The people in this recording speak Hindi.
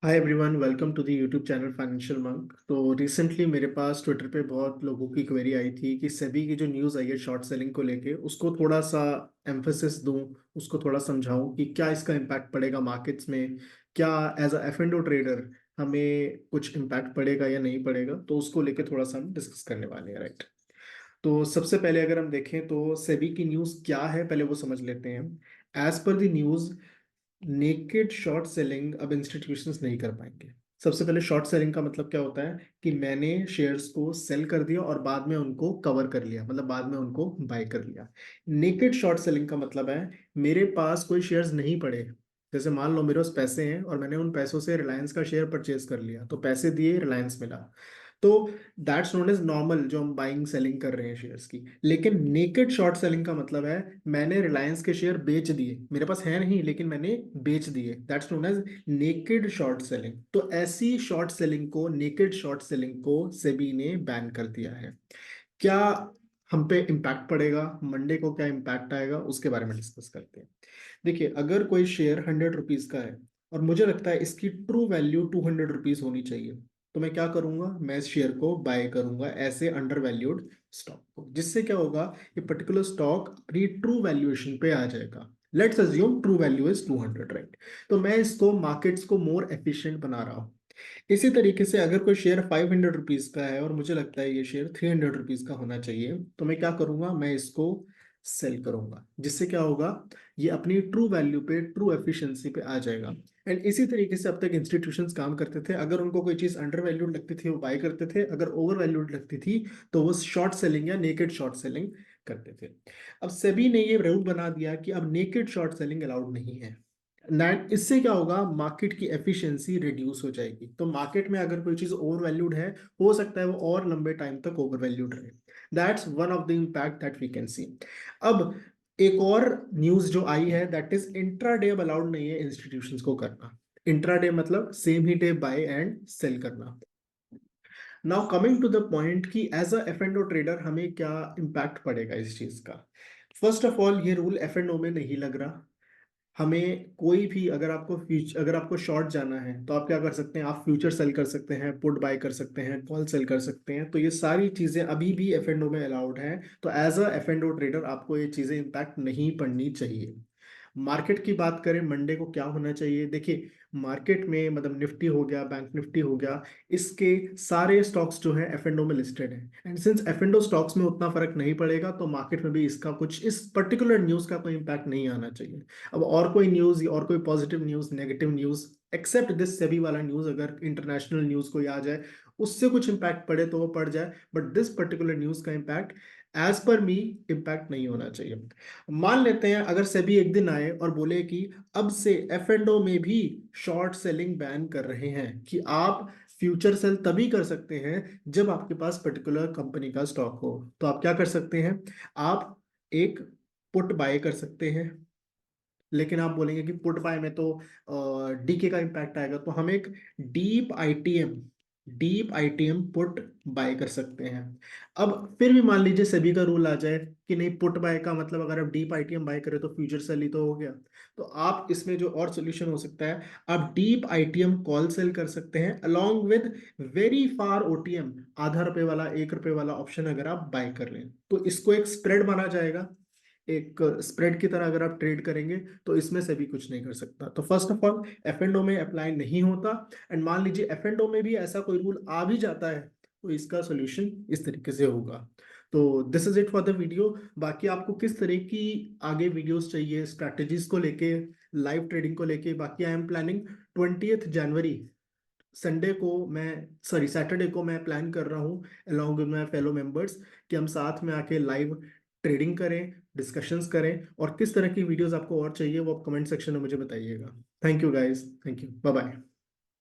Hi everyone, welcome to the YouTube channel financial monk. तो रिसेंटली मेरे पास ट्विटर पे बहुत लोगों की क्वेरी आई थी कि सेबी की जो न्यूज़ आई है शॉर्ट सेलिंग को लेके उसको थोड़ा सा एम्फेसिस दूं, उसको थोड़ा समझाऊं कि क्या इसका इम्पैक्ट पड़ेगा मार्केट्स में। क्या as a F and O trader हमें कुछ इम्पैक्ट पड़ेगा या नहीं पड़ेगा, तो उसको लेके थोड़ा सा हम डिस्कस करने वाले हैं, राइट। तो सबसे पहले अगर हम देखें तो सेबी की न्यूज़ क्या है, पहले वो समझ लेते हैं। As per the news, naked short selling अब इंस्टीट्यूशंस नहीं कर पाएंगे। सबसे पहले शॉर्ट सेलिंग का मतलब क्या होता है कि मैंने शेयर्स को सेल कर दिया और बाद में उनको कवर कर लिया, मतलब बाद में उनको बाय कर लिया। नेकेड शॉर्ट सेलिंग का मतलब है मेरे पास कोई शेयर्स नहीं पड़े। जैसे मान लो मेरे पास पैसे हैं और मैंने उन पैसों से रिलायंस का शेयर परचेज कर लिया, तो पैसे दिए, रिलायंस मिला। तो दैट्स नोन एज नॉर्मल, जो हम बाइंग सेलिंग कर रहे हैं शेयर्स की। लेकिन नेकेड शॉर्ट सेलिंग का मतलब है मैंने रिलायंस के शेयर बेच दिए, मेरे पास है नहीं लेकिन मैंने बेच दिए। That's known as naked short selling. तो ऐसी शॉर्ट सेलिंग को, नेकेड शॉर्ट सेलिंग को सेबी ने बैन कर दिया है। क्या हम पे इम्पैक्ट पड़ेगा, मंडे को क्या इम्पैक्ट आएगा, उसके बारे में डिस्कस करते हैं। देखिए, अगर कोई शेयर 100 रुपीज का है और मुझे लगता है इसकी ट्रू वैल्यू 200 रुपीज होनी चाहिए, तो मैं क्या करूंगा, मैं इस शेयर को बाय करूंगा ऐसे अंडर वैल्यूड स्टॉक को। जिससे क्या होगा, ये पर्टिकुलर स्टॉक अपनी ट्रू वैल्यूएशन पे आ जाएगा। Let's assume true value is 200, right. तो मैं इसको, मार्केट्स को मोर एफिशिएंट बना रहा हूँ। इसी तरीके से अगर कोई शेयर 500 रुपीज का है और मुझे लगता है ये शेयर 300 रुपीज का होना चाहिए, तो मैं क्या करूंगा, मैं इसको सेल करूंगा। जिससे क्या होगा, ये अपनी ट्रू वैल्यू पे, ट्रू एफिशिएंसी पे आ जाएगा। एंड इसी तरीके से अब तक इंस्टीट्यूशंस काम करते थे। अगर उनको कोई चीज अंडर वैल्यूड लगती थी वो बाय करते थे, अगर ओवर वैल्यूड लगती थी तो वो शॉर्ट सेलिंग या नेकेड शॉर्ट सेलिंग करते थे। अब सेबी ने ये रूल बना दिया कि अब नेकेड शॉर्ट सेलिंग अलाउड नहीं है। इससे क्या होगा, मार्केट की एफिशिएंसी रिड्यूस हो जाएगी। तो मार्केट में अगर कोई चीज ओवर वैल्यूड है, हो सकता है वो और लंबे टाइम तक ओवर वैल्यूड रहे। That's one of the impact that we can see. अब एक और न्यूज जो आई है, दैट इज इंट्राडे अब अलाउड नहीं है इंस्टीट्यूशंस को करना। इंट्राडे मतलब सेम ही डे बाय एंड सेल करना। Now coming to the point कि as a F and O trader हमें क्या इम्पैक्ट पड़ेगा इस चीज का। फर्स्ट ऑफ ऑल, ये रूल एफ एंड ओ में नहीं लग रहा। हमें कोई भी, अगर आपको शॉर्ट जाना है तो आप क्या कर सकते हैं, आप फ्यूचर सेल कर सकते हैं, पुट बाय कर सकते हैं, कॉल सेल कर सकते हैं। तो ये सारी चीजें अभी भी एफ एंड ओ में अलाउड है। तो as a F and O trader आपको ये चीजें इम्पैक्ट नहीं पड़नी चाहिए। मार्केट की बात करें, मंडे को क्या होना चाहिए। देखिए, मार्केट में मतलब निफ्टी हो गया, बैंक निफ्टी हो गया, इसके सारे स्टॉक्स जो है एफ एंड ओ में लिस्टेड है। And since F and O stocks में उतना फर्क नहीं पड़ेगा, तो मार्केट में भी इसका कुछ, इस पर्टिकुलर न्यूज का कोई इम्पैक्ट नहीं आना चाहिए। अब और कोई न्यूज और कोई positive news, negative news, except this SEBI वाला न्यूज, अगर इंटरनेशनल न्यूज कोई आ जाए उससे कुछ इम्पैक्ट पड़े तो वो पड़ जाए, बट दिस पर्टिकुलर न्यूज का इम्पैक्ट एज पर मी इम्पैक्ट नहीं होना चाहिए। मान लेते हैं अगर सेबी एक दिन आए और बोले कि अब से एफ एंड ओ में भी शॉर्ट सेलिंग बैन कर रहे हैं, कि आप फ्यूचर सेल तभी कर सकते हैं जब आपके पास पर्टिकुलर कंपनी का स्टॉक हो। तो आप क्या कर सकते हैं, आप एक पुट बाय कर सकते हैं। लेकिन आप बोलेंगे कि पुट बाय में तो डीके का इम्पैक्ट आएगा, तो हम एक deep ITM deep ITM put buy कर सकते हैं। अब फिर भी मान लीजिए सेबी का रूल आ जाए कि नहीं, पुट बाय का मतलब अगर आप डीप आईटीएम बाय करें तो फ्यूचर सेल ही तो हो गया। तो आप इसमें जो और सोल्यूशन हो सकता है, आप डीप आईटीएम कॉल सेल कर सकते हैं along with very far OTM, ₹0.5 वाला, ₹1 वाला ऑप्शन अगर आप बाय कर लें तो इसको एक स्प्रेड माना जाएगा। एक स्प्रेड की तरह अगर आप ट्रेड करेंगे तो इसमें से भी कुछ नहीं कर सकता। तो first of all, F and O में अप्लाई नहीं होता। एंड मान लीजिए एफ एंड ओ में भी ऐसा कोई रूल आ भी जाता है, तो इसका सोल्यूशन इस तरीके से होगा। तो this is it for the video. बाकी आपको किस तरह की आगे वीडियोस चाहिए, स्ट्रैटेजीज को लेके, लाइव ट्रेडिंग को लेके, बाकी I am planning 20 January, Sunday को मैं, सॉरी सैटरडे को मैं प्लान कर रहा हूँ along with my fellow members, कि हम साथ में आके लाइव ट्रेडिंग करें, डिस्कशंस करें। और किस तरह की वीडियोस आपको और चाहिए वो आप कमेंट सेक्शन में मुझे बताइएगा। Thank you guys, thank you, bye bye.